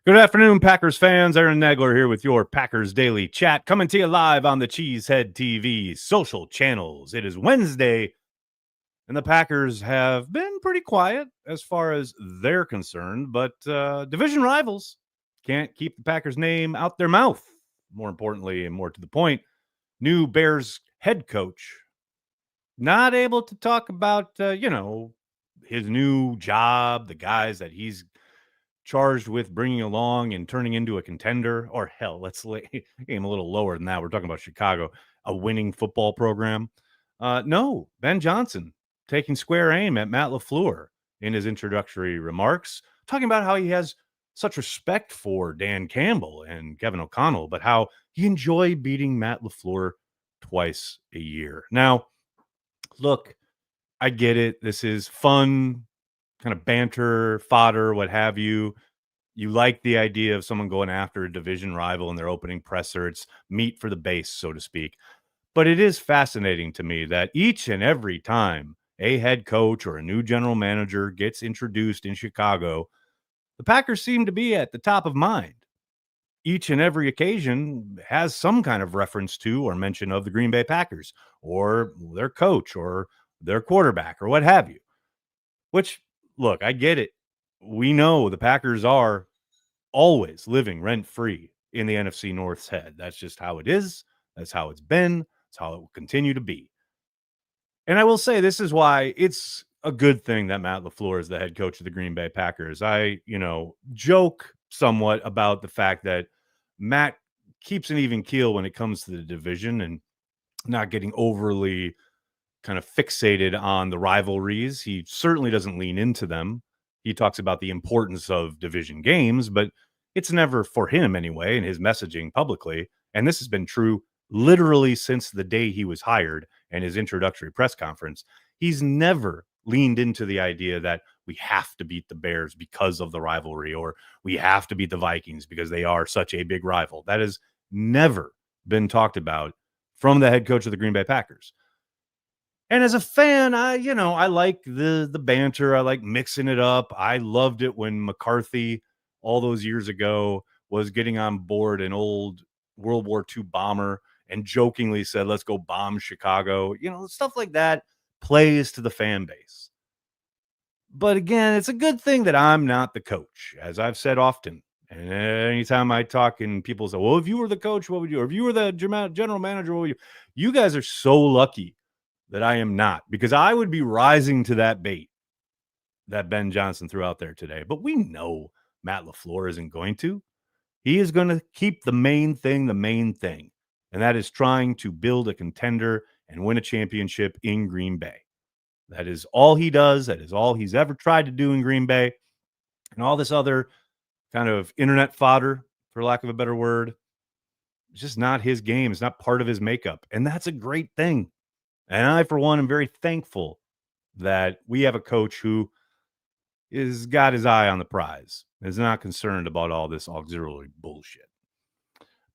Good afternoon, Packers fans. Aaron Nagler here with your Packers Daily Chat, coming to you live on the Cheesehead TV social channels. It is Wednesday, and the Packers have been pretty quiet as far as they're concerned, but division rivals can't keep the Packers' name out their mouth. More importantly, and more to the point, new Bears head coach not able to talk about, his new job, the guys that he's charged with bringing along and turning into a contender, or hell, let's aim a little lower than that. We're talking about Chicago, a winning football program. No, Ben Johnson taking square aim at Matt LaFleur in his introductory remarks, talking about how he has such respect for Dan Campbell and Kevin O'Connell, but how he enjoyed beating Matt LaFleur twice a year. Now, look, I get it. This is fun, kind of banter, fodder, what have you. You like the idea of someone going after a division rival in their opening presser. It's meat for the base, so to speak. But it is fascinating to me that each and every time a head coach or a new general manager gets introduced in Chicago, the Packers seem to be at the top of mind. Each and every occasion has some kind of reference to or mention of the Green Bay Packers or their coach or their quarterback or what have you. Which, look, I get it. We know the Packers are always living rent free in the NFC North's head. That's just how it is. That's how it's been. That's how it will continue to be. And I will say this is why it's a good thing that Matt LaFleur is the head coach of the Green Bay Packers. I, joke somewhat about the fact that Matt keeps an even keel when it comes to the division and not getting overly kind of fixated on the rivalries. He certainly doesn't lean into them. He talks about the importance of division games, but it's never for him anyway in his messaging publicly. And this has been true literally since the day he was hired and his introductory press conference. He's never leaned into the idea that we have to beat the Bears because of the rivalry, or we have to beat the Vikings because they are such a big rival. That has never been talked about from the head coach of the Green Bay Packers. And as a fan, I like the banter. I like mixing it up. I loved it when McCarthy all those years ago was getting on board an old World War II bomber and jokingly said, "Let's go bomb Chicago." Stuff like that plays to the fan base. But again, it's a good thing that I'm not the coach, as I've said often. And anytime I talk and people say, "Well, if you were the coach, what would you? Or if you were the general manager, what would you?" You guys are so lucky that I am not, because I would be rising to that bait that Ben Johnson threw out there today. But we know Matt LaFleur isn't going to. He is going to keep the main thing, and that is trying to build a contender and win a championship in Green Bay. That is all he does. That is all he's ever tried to do in Green Bay. And all this other kind of internet fodder, for lack of a better word, it's just not his game. It's not part of his makeup. And that's a great thing. And I, for one, am very thankful that we have a coach who is got his eye on the prize, is not concerned about all this auxiliary bullshit.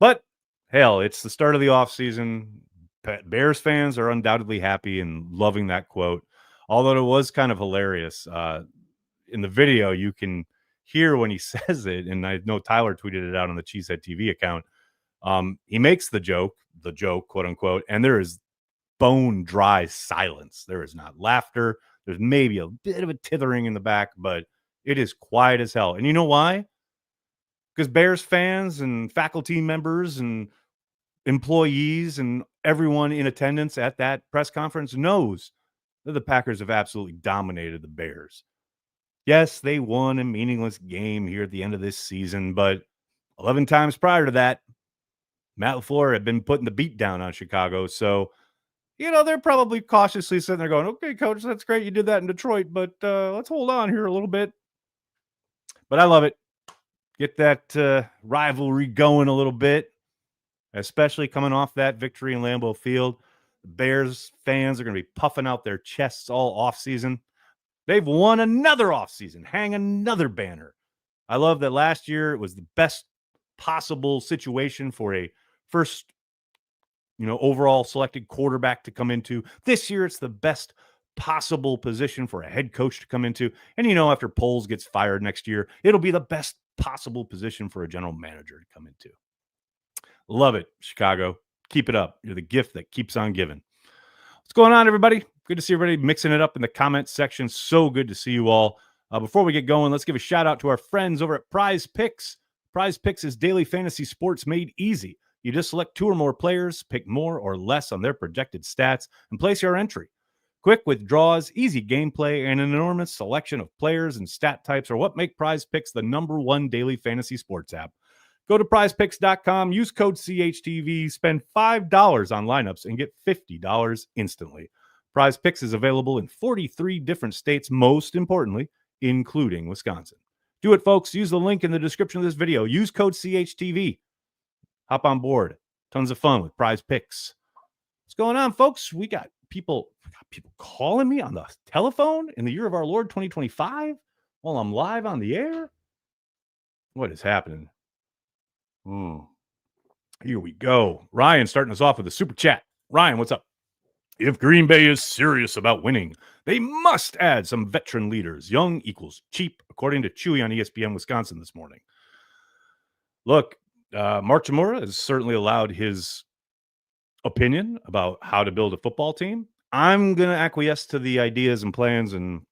But hell, it's the start of the offseason. Bears fans are undoubtedly happy and loving that quote, although it was kind of hilarious. In the video, you can hear when he says it, and I know Tyler tweeted it out on the Cheesehead TV account. He makes the joke, quote unquote, and there is bone dry silence. There is not laughter. There's maybe a bit of a tithering in the back, but it is quiet as hell. And you know why? Because Bears fans and faculty members and employees and everyone in attendance at that press conference knows that the Packers have absolutely dominated the Bears. Yes, they won a meaningless game here at the end of this season, but 11 times prior to that, Matt LaFleur had been putting the beat down on Chicago. So, they're probably cautiously sitting there going, "Okay, coach, that's great. You did that in Detroit, but let's hold on here a little bit." But I love it. Get that rivalry going a little bit, especially coming off that victory in Lambeau Field. The Bears fans are going to be puffing out their chests all offseason. They've won another offseason. Hang another banner. I love that last year it was the best possible situation for a first overall selected quarterback to come into. This year, it's the best possible position for a head coach to come into. And, after Poles gets fired next year, it'll be the best possible position for a general manager to come into. Love it, Chicago. Keep it up. You're the gift that keeps on giving. What's going on, everybody? Good to see everybody mixing it up in the comments section. So good to see you all. Before we get going, let's give a shout out to our friends over at Prize Picks. Prize Picks is daily fantasy sports made easy. You just select 2 or more players, pick more or less on their projected stats, and place your entry. Quick withdrawals, easy gameplay, and an enormous selection of players and stat types are what make Prize Picks the #1 daily fantasy sports app. Go to prizepicks.com, use code CHTV, spend $5 on lineups, and get $50 instantly. Prize Picks is available in 43 different states, most importantly, including Wisconsin. Do it, folks. Use the link in the description of this video. Use code CHTV. Hop on board. Tons of fun with Prize Picks. What's going on, folks? We got people calling me on the telephone in the year of our Lord 2025 while I'm live on the air. What is happening? Here we go. Ryan starting us off with a super chat. Ryan, what's up? If Green Bay is serious about winning, they must add some veteran leaders. Young equals cheap, according to Chewy on ESPN Wisconsin this morning. Look, Mark Chmura has certainly allowed his opinion about how to build a football team. I'm going to acquiesce to the ideas and plans and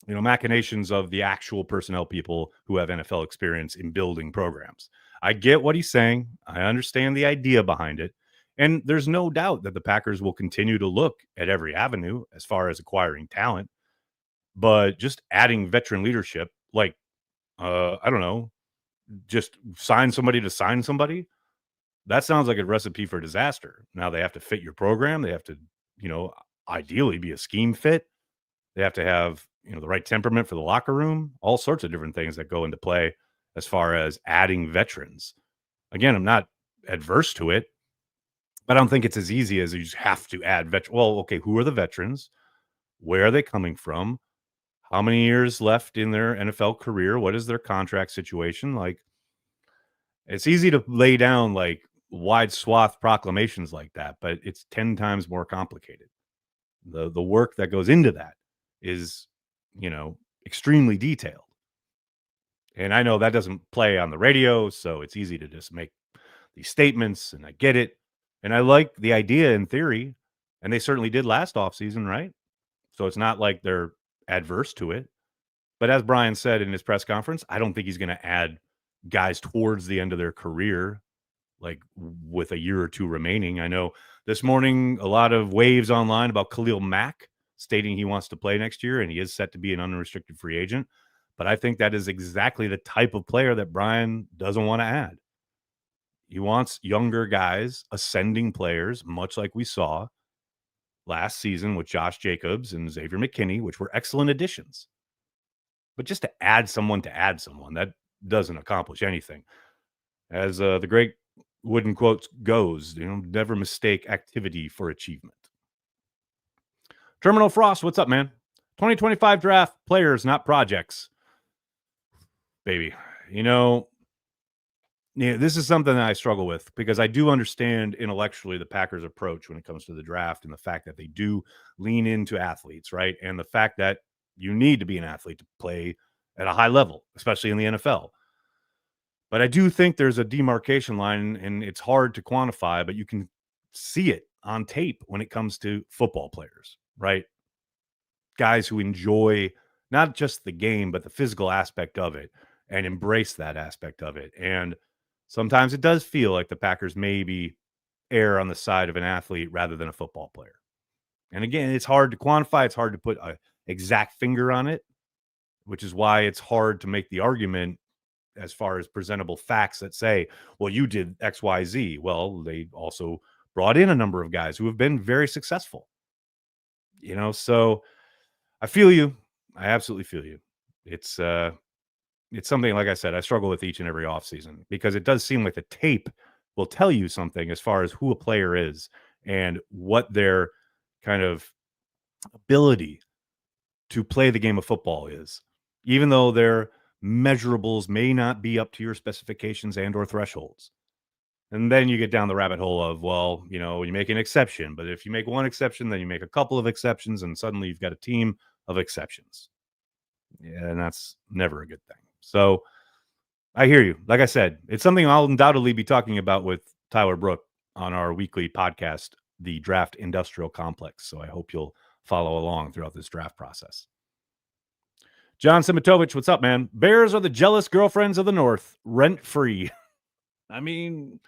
machinations of the actual personnel people who have NFL experience in building programs. I get what he's saying. I understand the idea behind it. And there's no doubt that the Packers will continue to look at every avenue as far as acquiring talent. But just adding veteran leadership, like, I don't know, just sign somebody to sign somebody, that sounds like a recipe for disaster. Now they have to fit your program. They have to, ideally be a scheme fit. They have to have, the right temperament for the locker room, all sorts of different things that go into play as far as adding veterans. Again, I'm not adverse to it, but I don't think it's as easy as you just have to add veterans. Well, okay, who are the veterans? Where are they coming from? How many years left in their NFL career? What is their contract situation? Like, it's easy to lay down like wide swath proclamations like that, but it's 10 times more complicated. The work that goes into that is, extremely detailed. And I know that doesn't play on the radio, so it's easy to just make these statements, and I get it. And I like the idea in theory, and they certainly did last offseason, right? So it's not like they're adverse to it. But as Brian said in his press conference, I don't think he's going to add guys towards the end of their career, like with a year or two remaining. I know this morning a lot of waves online about Khalil Mack stating he wants to play next year, and he is set to be an unrestricted free agent. But I think that is exactly the type of player that Brian doesn't want to add. He wants younger guys, ascending players, much like we saw last season with Josh Jacobs and Xavier McKinney, which were excellent additions. But just to add someone, that doesn't accomplish anything. As the great wooden quote goes, never mistake activity for achievement. Terminal Frost, what's up, man? 2025 draft, players, not projects. Baby, this is something that I struggle with because I do understand intellectually the Packers' approach when it comes to the draft and the fact that they do lean into athletes, right? And the fact that you need to be an athlete to play at a high level, especially in the NFL. But I do think there's a demarcation line, and it's hard to quantify, but you can see it on tape when it comes to football players, right? Guys who enjoy not just the game, but the physical aspect of it and embrace that aspect of it. And sometimes it does feel like the Packers maybe err on the side of an athlete rather than a football player. And again, it's hard to quantify. It's hard to put an exact finger on it, which is why it's hard to make the argument as far as presentable facts that say, well, you did X, Y, Z. Well, they also brought in a number of guys who have been very successful. So I feel you. I absolutely feel you. It's something, like I said, I struggle with each and every offseason because it does seem like the tape will tell you something as far as who a player is and what their kind of ability to play the game of football is, even though their measurables may not be up to your specifications and or thresholds. And then you get down the rabbit hole of, well, you make an exception, but if you make one exception, then you make a couple of exceptions, and suddenly you've got a team of exceptions. Yeah, and that's never a good thing. So I hear you. Like I said, it's something I'll undoubtedly be talking about with Tyler Brook on our weekly podcast, the Draft Industrial Complex. So I hope you'll follow along throughout this draft process. John Simitovich, what's up, man? Bears are the jealous girlfriends of the North, rent free. I mean,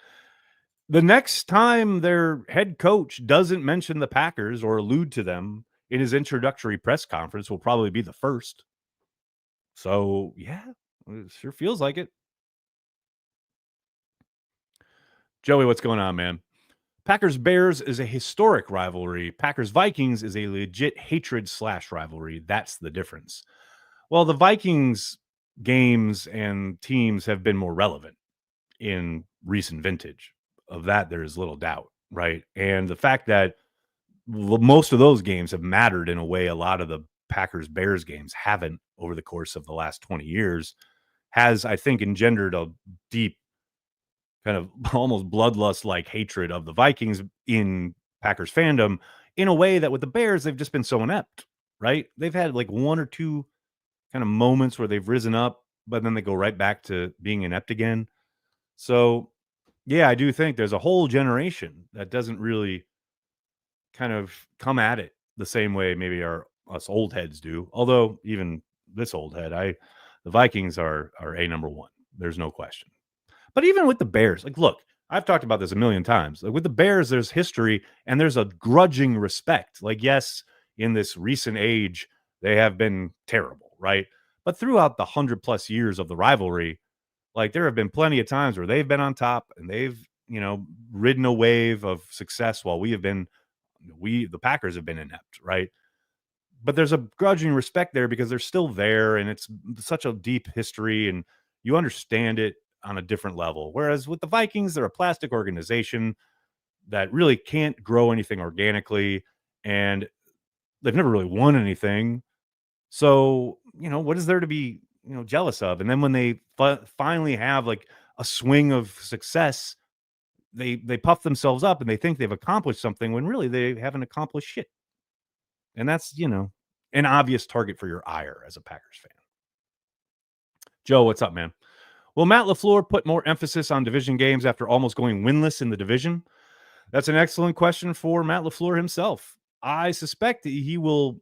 the next time their head coach doesn't mention the Packers or allude to them in his introductory press conference will probably be the first. So, yeah, it sure feels like it. Joey, what's going on, man? Packers Bears is a historic rivalry. Packers Vikings is a legit hatred / rivalry. That's the difference. Well, the Vikings games and teams have been more relevant in recent vintage. Of that, there is little doubt, right? And the fact that most of those games have mattered in a way a lot of the Packers Bears games haven't over the course of the last 20 years has, I think, engendered a deep kind of almost bloodlust like hatred of the Vikings in Packers fandom in a way that with the Bears, they've just been so inept, right? They've had like one or two kind of moments where they've risen up, but then they go right back to being inept again. So, yeah, I do think there's a whole generation that doesn't really kind of come at it the same way maybe us old heads do. Although even this old head, the Vikings are a number one. There's no question. But even with the Bears, like, look, I've talked about this a million times. Like with the Bears, there's history and there's a grudging respect. Like, yes, in this recent age, they have been terrible, right? But throughout the 100+ years of the rivalry, like there have been plenty of times where they've been on top and they've, ridden a wave of success while the Packers have been inept, right? But there's a grudging respect there because they're still there and it's such a deep history and you understand it on a different level. Whereas with the Vikings, they're a plastic organization that really can't grow anything organically and they've never really won anything. So, what is there to be, jealous of? And then when they finally have like a swing of success, they puff themselves up and they think they've accomplished something when really they haven't accomplished shit. And that's, an obvious target for your ire as a Packers fan. Joe, what's up, man? Will Matt LaFleur put more emphasis on division games after almost going winless in the division? That's an excellent question for Matt LaFleur himself. I suspect that he will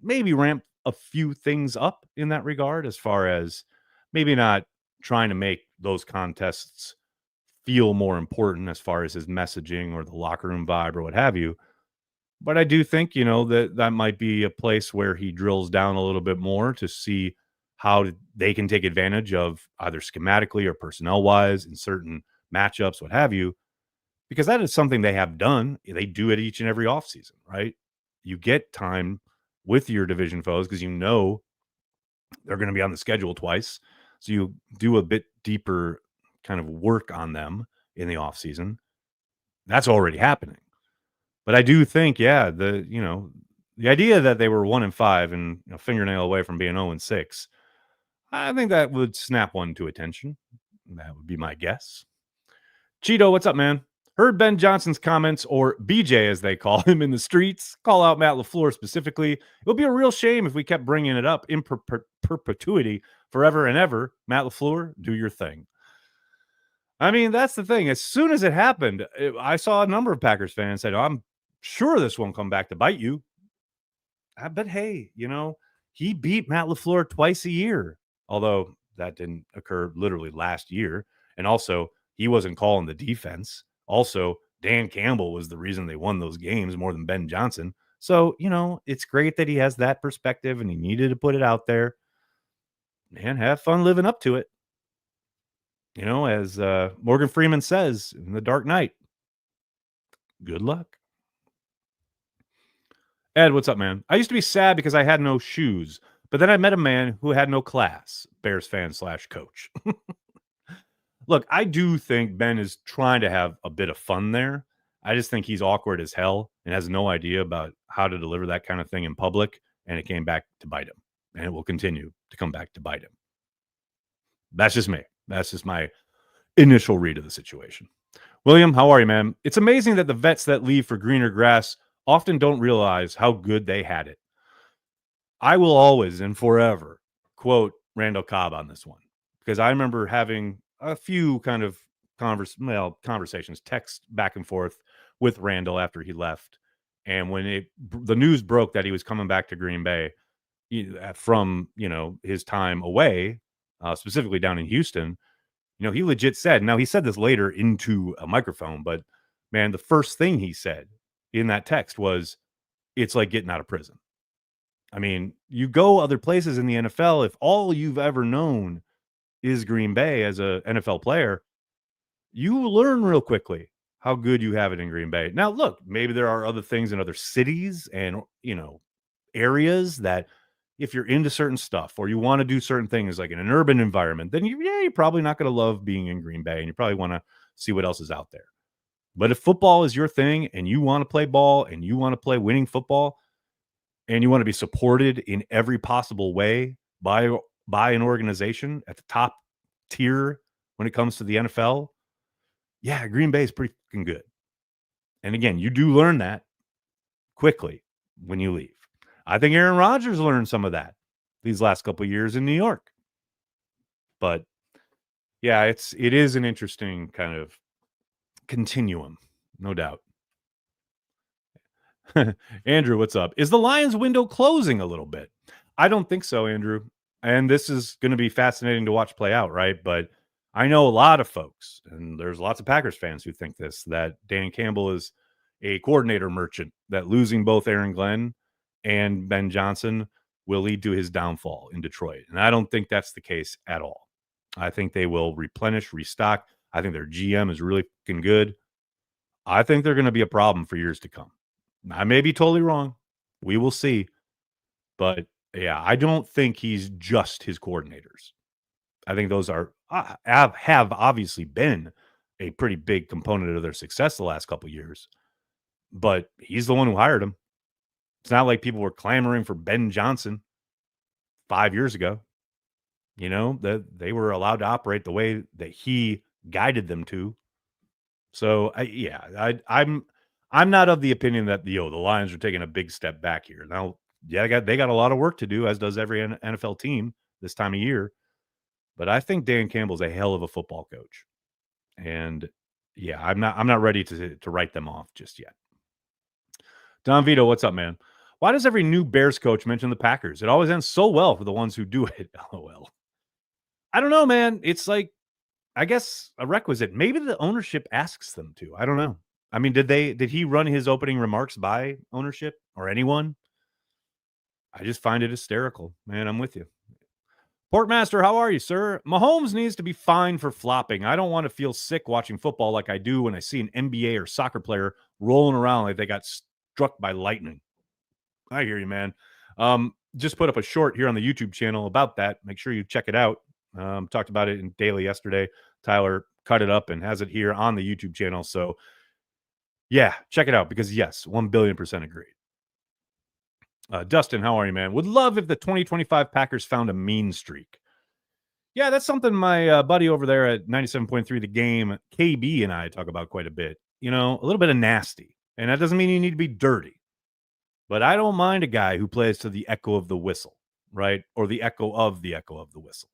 maybe ramp a few things up in that regard, as far as maybe not trying to make those contests feel more important as far as his messaging or the locker room vibe or what have you. But I do think, that might be a place where he drills down a little bit more to see how they can take advantage of either schematically or personnel wise in certain matchups, what have you, because that is something they have done. They do it each and every offseason, right? You get time with your division foes because they're going to be on the schedule twice. So you do a bit deeper kind of work on them in the offseason. That's already happening. But I do think, yeah, the idea that they were 1-5 and a fingernail away from being 0-6, I think that would snap one to attention. That would be my guess. Cheeto, what's up, man? Heard Ben Johnson's comments, or BJ as they call him in the streets, call out Matt LaFleur specifically. It would be a real shame if we kept bringing it up in perpetuity forever and ever. Matt LaFleur, do your thing. I mean, that's the thing. As soon as it happened, I saw a number of Packers fans say, I'm sure this won't come back to bite you. But hey, he beat Matt LaFleur twice a year, although that didn't occur literally last year. And also, he wasn't calling the defense. Also, Dan Campbell was the reason they won those games more than Ben Johnson. So, it's great that he has that perspective and he needed to put it out there. Man, have fun living up to it. As Morgan Freeman says in The Dark Knight, good luck. Ed, what's up, man? I used to be sad because I had no shoes, but then I met a man who had no class. Bears fan / coach. Look, I do think Ben is trying to have a bit of fun there. I just think he's awkward as hell and has no idea about how to deliver that kind of thing in public. And it came back to bite him. And it will continue to come back to bite him. That's just me. That's just my initial read of the situation. William, how are you, man? It's amazing that the vets that leave for greener grass often don't realize how good they had it. I will always and forever quote Randall Cobb on this one because I remember having a few kind of conversations, text back and forth with Randall after he left. And when the news broke that he was coming back to Green Bay from his time away, specifically down in Houston, he legit said. Now he said this later into a microphone, but man, the first thing he said in that text was, "It's like getting out of prison." I mean, you go other places in the NFL, if all you've ever known is Green Bay as a NFL player, you learn real quickly how good you have it in Green Bay. Now, look, maybe there are other things in other cities and, areas that if you're into certain stuff or you want to do certain things like in an urban environment, then you're probably not going to love being in Green Bay and you probably want to see what else is out there. But if football is your thing and you want to play ball and you want to play winning football, and you want to be supported in every possible way by an organization at the top tier when it comes to the NFL, yeah, Green Bay is pretty fucking good. And again, you do learn that quickly when you leave. I think Aaron Rodgers learned some of that these last couple of years in New York. But yeah, it is an interesting kind of continuum, no doubt. Andrew, what's up? Is the Lions window closing a little bit? I don't think so, Andrew. And this is going to be fascinating to watch play out, right? But I know a lot of folks, and there's lots of Packers fans who think that Dan Campbell is a coordinator merchant, that losing both Aaron Glenn and Ben Johnson will lead to his downfall in Detroit. And I don't think that's the case at all. I think they will replenish, restock. I think their GM is really fucking good. I think they're going to be a problem for years to come. I may be totally wrong. We will see. But yeah, I don't think he's just his coordinators. I think those have obviously been a pretty big component of their success the last couple of years. But he's the one who hired him. It's not like people were clamoring for Ben Johnson 5 years ago. That they were allowed to operate the way that he guided them to. So I'm not of the opinion that the Lions are taking a big step back here. Now, yeah, they got a lot of work to do, as does every NFL team this time of year. But I think Dan Campbell's a hell of a football coach, and yeah, I'm not ready to write them off just yet. Don Vito, what's up, man? Why does every new Bears coach mention the Packers? It always ends so well for the ones who do it. LOL. I don't know, man. It's like, I guess, a requisite. Maybe the ownership asks them to. I don't know. I mean, did he run his opening remarks by ownership or anyone? I just find it hysterical, man. I'm with you. Portmaster, how are you, sir? Mahomes needs to be fined for flopping. I don't want to feel sick watching football like I do when I see an NBA or soccer player rolling around like they got struck by lightning. I hear you, man. Just put up a short here on the YouTube channel about that. Make sure you check it out. Talked about it in Daily yesterday. Tyler cut it up and has it here on the YouTube channel. So, yeah, check it out because, yes, 1,000,000,000% agreed. Dustin, how are you, man? Would love if the 2025 Packers found a mean streak. Yeah, that's something my buddy over there at 97.3 The Game, KB, and I talk about quite a bit. A little bit of nasty. And that doesn't mean you need to be dirty. But I don't mind a guy who plays to the echo of the whistle, right? Or the echo of the whistle.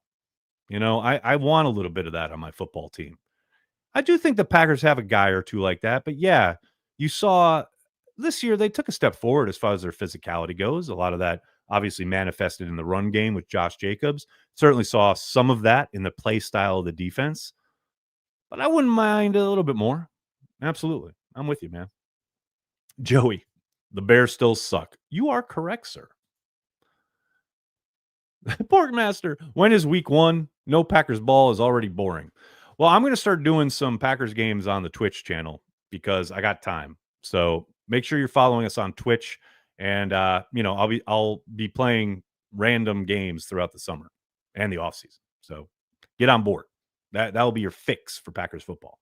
I want a little bit of that on my football team. I do think the Packers have a guy or two like that. But yeah, you saw this year they took a step forward as far as their physicality goes. A lot of that obviously manifested in the run game with Josh Jacobs. Certainly saw some of that in the play style of the defense. But I wouldn't mind a little bit more. Absolutely. I'm with you, man. Joey, the Bears still suck. You are correct, sir. Porkmaster, when is week 1? No Packers ball is already boring. Well, I'm going to start doing some Packers games on the Twitch channel because I got time. So make sure you're following us on Twitch, and I'll be playing random games throughout the summer and the offseason. So get on board. That'll be your fix for Packers football.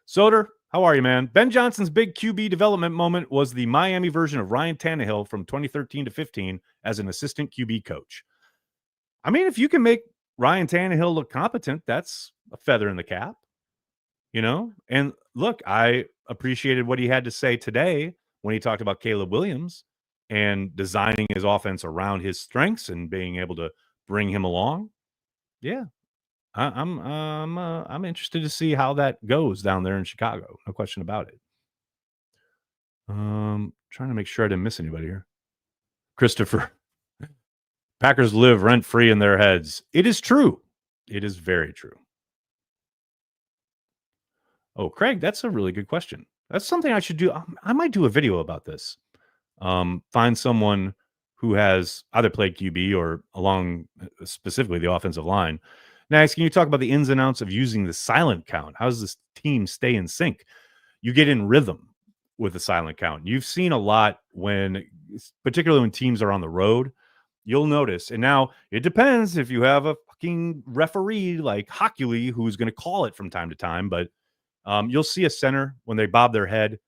Soder, how are you, man? Ben Johnson's big QB development moment was the Miami version of Ryan Tannehill from 2013 to 15 as an assistant QB coach. I mean, if you can make Ryan Tannehill look competent, that's a feather in the cap. And look, I appreciated what he had to say today when he talked about Caleb Williams and designing his offense around his strengths and being able to bring him along. Yeah, I'm interested to see how that goes down there in Chicago. No question about it. Trying to make sure I didn't miss anybody here. Christopher, Packers live rent free in their heads. It is true. It is very true. Oh, Craig, that's a really good question. That's something I should do. I might do a video about this. Find someone who has either played QB or along specifically the offensive line. Next, can you talk about the ins and outs of using the silent count? How does this team stay in sync? You get in rhythm with the silent count. You've seen a lot particularly when teams are on the road. You'll notice, and now it depends if you have a fucking referee like Hockley who's going to call it from time to time, but you'll see a center when they bob their head,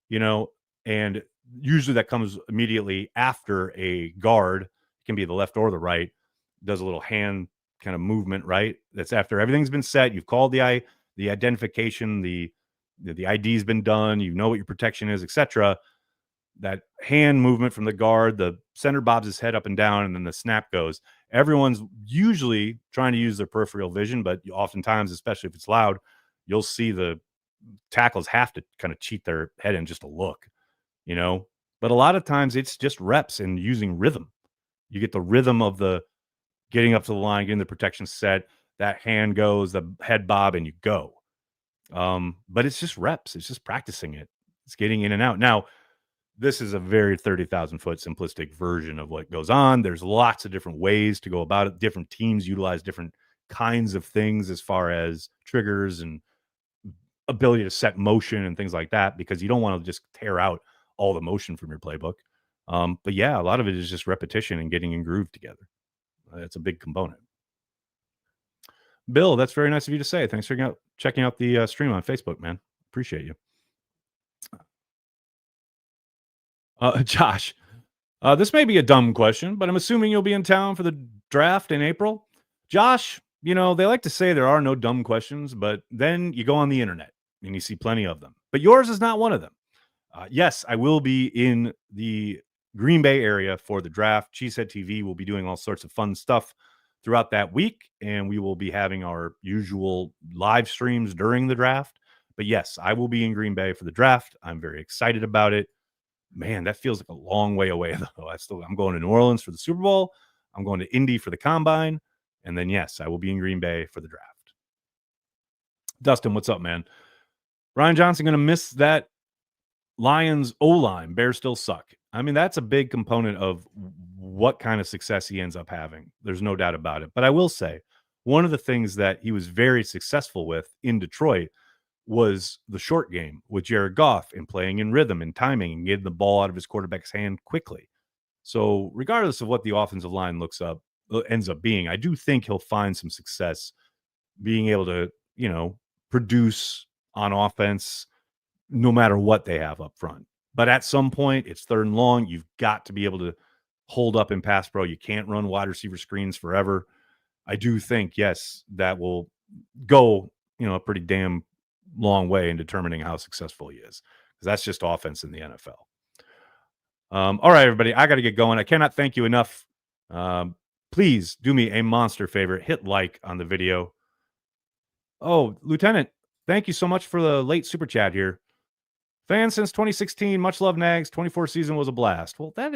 you know, and usually that comes immediately after a guard. It can be the left or the right. Does a little hand kind of movement, right? That's after everything's been set. You've called the identification, the ID's been done. You know what your protection is, etc. That hand movement from the guard, the center bobs his head up and down, and then the snap goes. Everyone's usually trying to use their peripheral vision, but oftentimes, especially if it's loud, you'll see the tackles have to kind of cheat their head in just a look, But a lot of times it's just reps and using rhythm. You get the rhythm of the getting up to the line, getting the protection set, that hand goes, the head bob, and you go. But it's just reps. It's just practicing it. It's getting in and out. Now, this is a very 30,000 foot simplistic version of what goes on. There's lots of different ways to go about it. Different teams utilize different kinds of things as far as triggers and ability to set motion and things like that, because you don't want to just tear out all the motion from your playbook. But yeah, a lot of it is just repetition and getting in groove together. That's a big component. Bill, that's very nice of you to say. Thanks for checking out the stream on Facebook, man. Appreciate you. Josh, this may be a dumb question, but I'm assuming you'll be in town for the draft in April. Josh, they like to say there are no dumb questions, but then you go on the internet and you see plenty of them. But yours is not one of them. Yes, I will be in the Green Bay area for the draft. Cheesehead TV will be doing all sorts of fun stuff throughout that week, and we will be having our usual live streams during the draft. But yes, I will be in Green Bay for the draft. I'm very excited about it. Man, that feels like a long way away, though. I'm going to New Orleans for the Super Bowl. I'm going to Indy for the Combine. And then, yes, I will be in Green Bay for the draft. Dustin, what's up, man? Ryan Johnson going to miss that Lions O-line. Bears still suck. I mean, that's a big component of what kind of success he ends up having. There's no doubt about it. But I will say, one of the things that he was very successful with in Detroit was the short game with Jared Goff and playing in rhythm and timing and getting the ball out of his quarterback's hand quickly. So regardless of what the offensive line ends up being, I do think he'll find some success being able to, produce on offense no matter what they have up front. But at some point, it's third and long. You've got to be able to hold up in pass pro. You can't run wide receiver screens forever. I do think, yes, that will go, a pretty damn long way in determining how successful he is, because that's just offense in the NFL. All right, everybody, I got to get going. I cannot thank you enough. Please do me a monster favor. Hit like on the video. Oh, Lieutenant, thank you so much for the late super chat here. Fan since 2016. Much love, Nags. 24 season was a blast. Well, that